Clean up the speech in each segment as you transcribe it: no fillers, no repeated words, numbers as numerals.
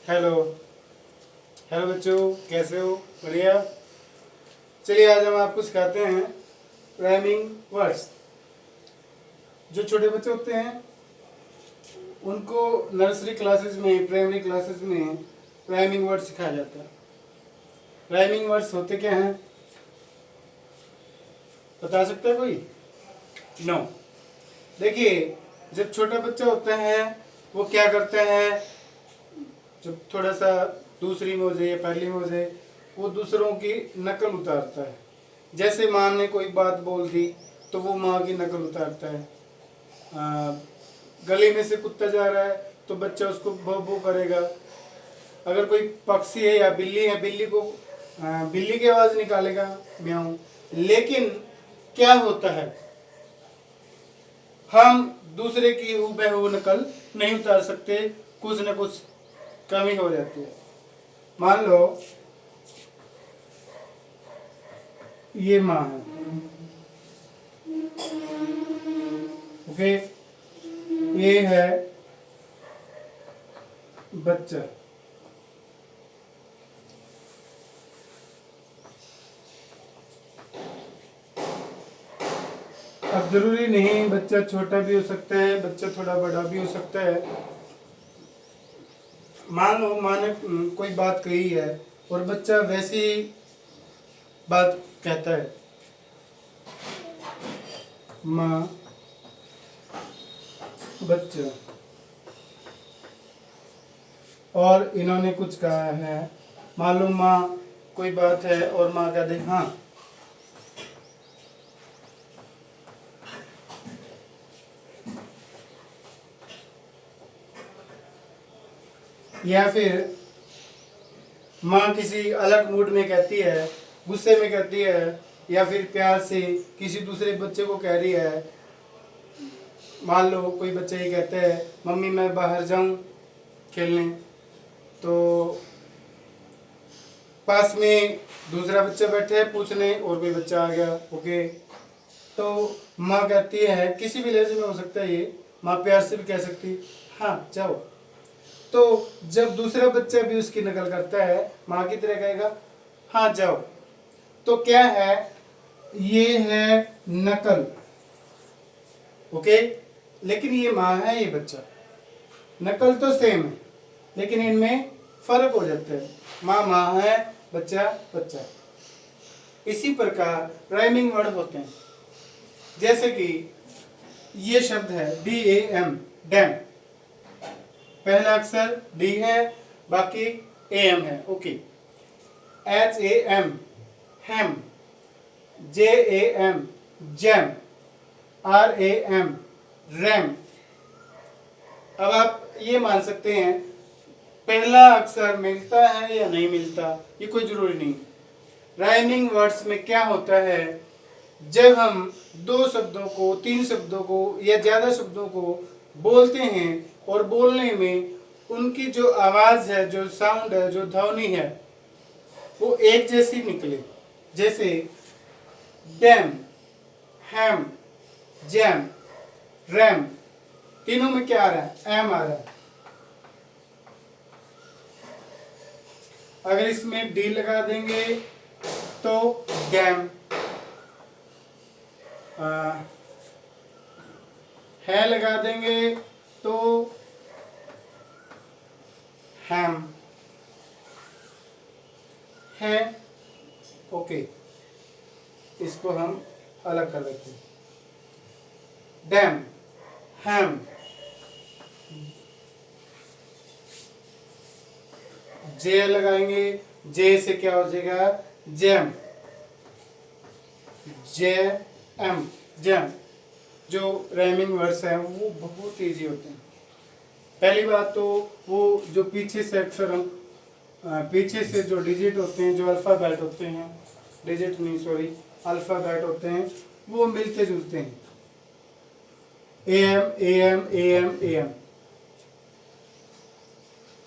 Hello hello बच्चों, कैसे हो? बढ़िया। चलिए आज हम आपको सिखाते हैं राइमिंग वर्ड्स। जो छोटे बच्चे होते हैं उनको नर्सरी क्लासेस में, प्राइमरी क्लासेस में राइमिंग वर्ड्स सिखाया जाता है। राइमिंग वर्ड्स होते क्या हैं, बता सकता है कोई? नो। देखिए, जब छोटा बच्चा होता है वो क्या करता है, जब थोड़ा सा दूसरी में हो जाए या पहली में हो जाए, वो दूसरों की नकल उतारता है। जैसे माँ ने कोई बात बोल दी तो वो माँ की नकल उतारता है। गली में से कुत्ता जा रहा है तो बच्चा उसको भौ भौ करेगा। अगर कोई पक्षी है या बिल्ली है, बिल्ली की आवाज़ निकालेगा, म्याऊं। लेकिन क्या होता है, हम दूसरे की हूबहू नकल नहीं उतार सकते, कुछ न कुछ कमी हो जाती है। मान लो ये माँ है, ओके, ये है बच्चा। अब जरूरी नहीं बच्चा छोटा भी हो सकता है, बच्चा थोड़ा बड़ा भी हो सकता है। मान लो माँ ने कोई बात कही है और बच्चा वैसी बात कहता है, माँ बच्चा, और इन्होंने कुछ कहा है। मान लो माँ कोई बात है और माँ कह दे हाँ, या फिर माँ किसी अलग मूड में कहती है, गुस्से में कहती है, या फिर प्यार से किसी दूसरे बच्चे को कह रही है। मान लो कोई बच्चा ये कहता है मम्मी मैं बाहर जाऊं खेलने, तो पास में दूसरा बच्चा बैठा है पूछने और कोई बच्चा आ गया, ओके। तो माँ कहती है, किसी भी लहजे में हो सकता है ये, माँ प्यार से भी कह सकती हाँ जाओ। तो जब दूसरा बच्चा भी उसकी नकल करता है, माँ की तरह कहेगा हाँ जाओ। तो क्या है, ये है नकल, ओके। लेकिन ये माँ है, ये बच्चा, नकल तो सेम है लेकिन इनमें फर्क हो जाता है। माँ माँ है, बच्चा बच्चा है। इसी प्रकार राइमिंग वर्ड होते हैं। जैसे कि ये शब्द है DAM, डैम। पहला अक्षर डी है, बाकी AM है, ओके। HAM, हैम। JAM, jam. RAM, RAM. अब आप ये मान सकते हैं पहला अक्षर मिलता है या नहीं मिलता, ये कोई जरूरी नहीं। राइमिंग वर्ड्स में क्या होता है, जब हम दो शब्दों को, तीन शब्दों को या ज्यादा शब्दों को बोलते हैं और बोलने में उनकी जो आवाज है, जो साउंड है, जो ध्वनि है, वो एक जैसी निकले। जैसे डैम, हैम, जैम, रैम, तीनों में क्या आ रहा है, एम आ रहा है। अगर इसमें डी लगा देंगे तो डैम, है लगा देंगे तो हैम है, ओके। इसको हम अलग कर देते हैं। डैम, हैम, जे लगाएंगे, जे से क्या हो जाएगा, जैम, JM, जैम। जो राइमिंग वर्ड्स हैं वो बहुत इजी होते हैं। पहली बात तो वो जो पीछे से अक्षर हम पीछे से जो डिजिट होते हैं, जो अल्फ़ाबेट होते हैं, डिजिट नहीं सॉरी, अल्फ़ाबेट होते हैं, वो मिलते जुलते हैं। AM, AM, AM, AM।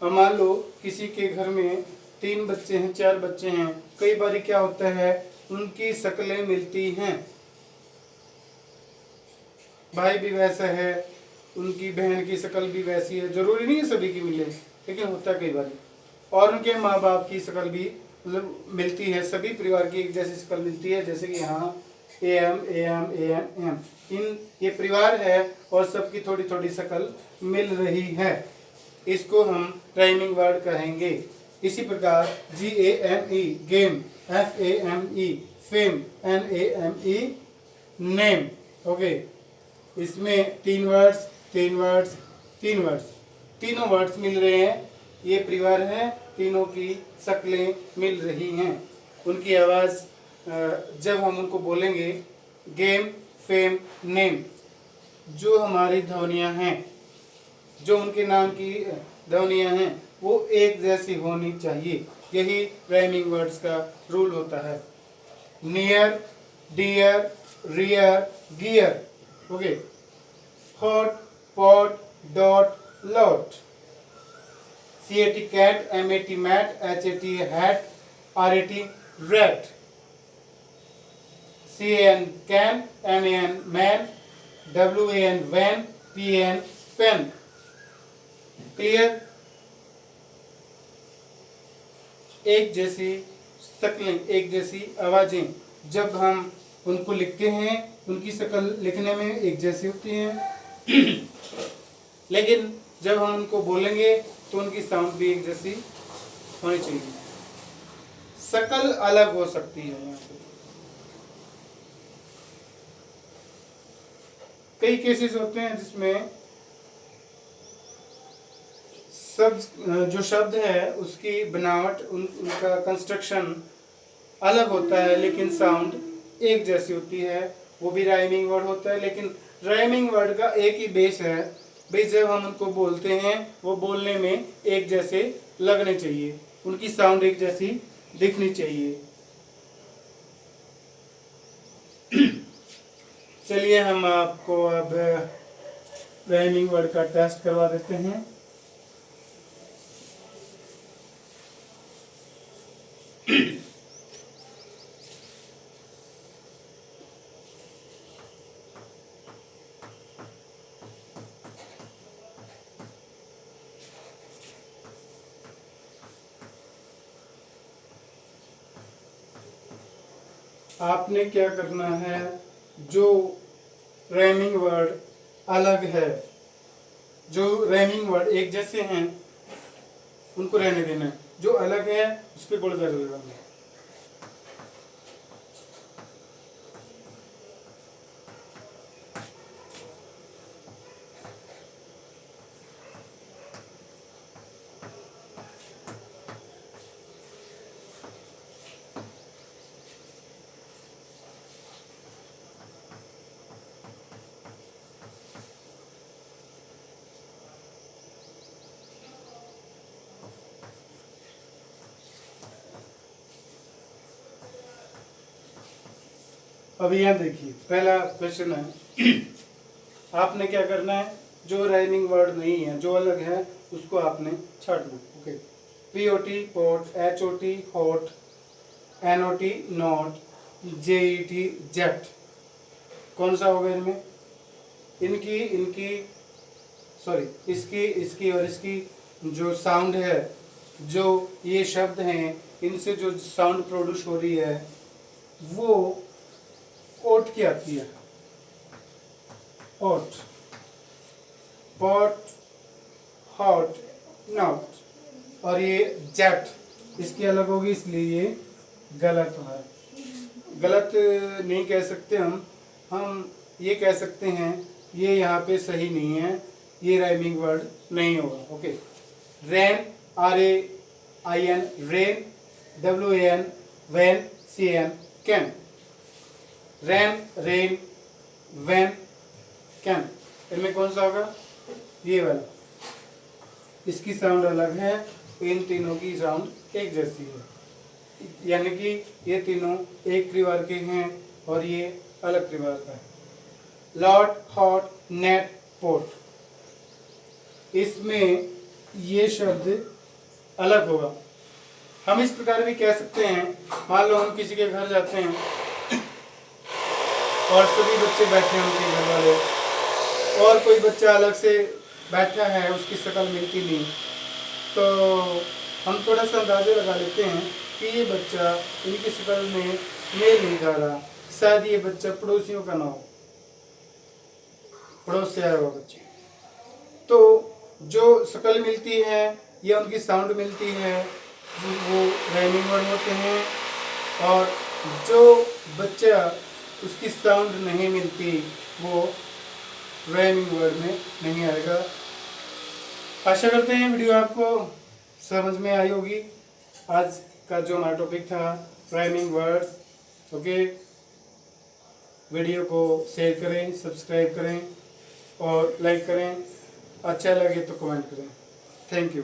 अब मान लो किसी के घर में 3 बच्चे हैं, 4 बच्चे हैं, कई बार क्या होता है उनकी शक्लें मिलती हैं। भाई भी वैसा है, उनकी बहन की शक्ल भी वैसी है, जरूरी नहीं है सभी की मिले, लेकिन होता है कई बार। और उनके माँ बाप की शक्ल भी मतलब मिलती है, सभी परिवार की एक जैसी शक्ल मिलती है, जैसे कि यहाँ AM AM AM M, इन ये परिवार है और सबकी थोड़ी थोड़ी शक्ल मिल रही है, इसको हम राइमिंग वर्ड कहेंगे। इसी प्रकार GAME game, FAME fame, NAME name. Okay, इसमें 3 वर्ड्स 3 वर्ड्स 3 वर्ड्स, तीनों वर्ड्स मिल रहे हैं, ये परिवार है, तीनों की शक्लें मिल रही हैं। उनकी आवाज़ जब हम उनको बोलेंगे गेम फेम नेम, जो हमारी ध्वनियाँ हैं, जो उनके नाम की ध्वनियाँ हैं वो एक जैसी होनी चाहिए, यही राइमिंग वर्ड्स का रूल होता है। Near, dear, rear, gear. Okay, hot, pot, dot, lot. CAT cat, MAT mat, HAT hat, RAT rat. CAN can, MAN man, WAN van, PAN pen. Clear? एक जैसी शक्लें, एक जैसी आवाजें, जब हम उनको लिखते हैं उनकी शक्ल लिखने में एक जैसी होती है, लेकिन जब हम उनको बोलेंगे तो उनकी साउंड भी एक जैसी होनी चाहिए, शक्ल अलग हो सकती है। यहाँ पे कई केसेस होते हैं जिसमें सब जो शब्द है उसकी बनावट, उनका कंस्ट्रक्शन अलग होता है, लेकिन साउंड एक जैसी होती है, वो भी राइमिंग वर्ड होता है। लेकिन राइमिंग वर्ड का एक ही बेस है भाई, जब हम उनको बोलते हैं वो बोलने में एक जैसे लगने चाहिए, उनकी साउंड एक जैसी दिखनी चाहिए। चलिए हम आपको अब राइमिंग वर्ड का टेस्ट करवा देते हैं। आपने क्या करना है, जो राइमिंग वर्ड अलग है, जो राइमिंग वर्ड एक जैसे हैं उनको रहने देना है, जो अलग है उस पर बोल लगाना है। अब यहाँ देखिए, पहला क्वेश्चन है, आपने क्या करना है, जो राइमिंग वर्ड नहीं है, जो अलग है, उसको आपने छाटना। Okay, POT pot, HOT hot, NOT not, JET jet. कौन सा होगा इनमें? इसकी इसकी और इसकी जो साउंड है, जो ये शब्द हैं, इनसे जो साउंड प्रोड्यूस हो रही है वो ओट की आती है, ओट, पॉट, हॉट, नॉट, और ये जेट इसकी अलग होगी, इसलिए ये गलत है। गलत नहीं कह सकते हम ये कह सकते हैं ये यहाँ पे सही नहीं है, ये राइमिंग वर्ड नहीं होगा। Okay, rain, RAIN rain, WAN van, CAN can. Ran, rain, van, can, इनमें कौन सा होगा? ये वाला। इसकी साउंड अलग है, इन तीनों की साउंड एक जैसी है, यानी कि ये तीनों एक परिवार के हैं और ये अलग परिवार का है। लॉट, हॉट, नेट, पोट, इसमें ये शब्द अलग होगा। हम इस प्रकार भी कह सकते हैं, मान लो हम किसी के घर जाते हैं और सभी बच्चे बैठे हैं, उनके घर वाले, और कोई बच्चा अलग से बैठा है, उसकी शक्ल मिलती नहीं, तो हम थोड़ा सा अंदाज़ा लगा लेते हैं कि ये बच्चा इनकी शक्ल में मेल नहीं खा रहा, शायद ये बच्चा पड़ोसियों का ना हो, पड़ोस से आया हुआ बच्चा। तो जो शक्ल मिलती है या उनकी साउंड मिलती है वो राइमिंग वर्ड होते हैं, और जो बच्चा उसकी साउंड नहीं मिलती वो राइमिंग वर्ड में नहीं आएगा। आशा करते हैं वीडियो आपको समझ में आई होगी। आज का जो हमारा टॉपिक था राइमिंग वर्ड्स। ओके, वीडियो को शेयर करें, सब्सक्राइब करें और लाइक करें। अच्छा लगे तो कमेंट करें। Thank you.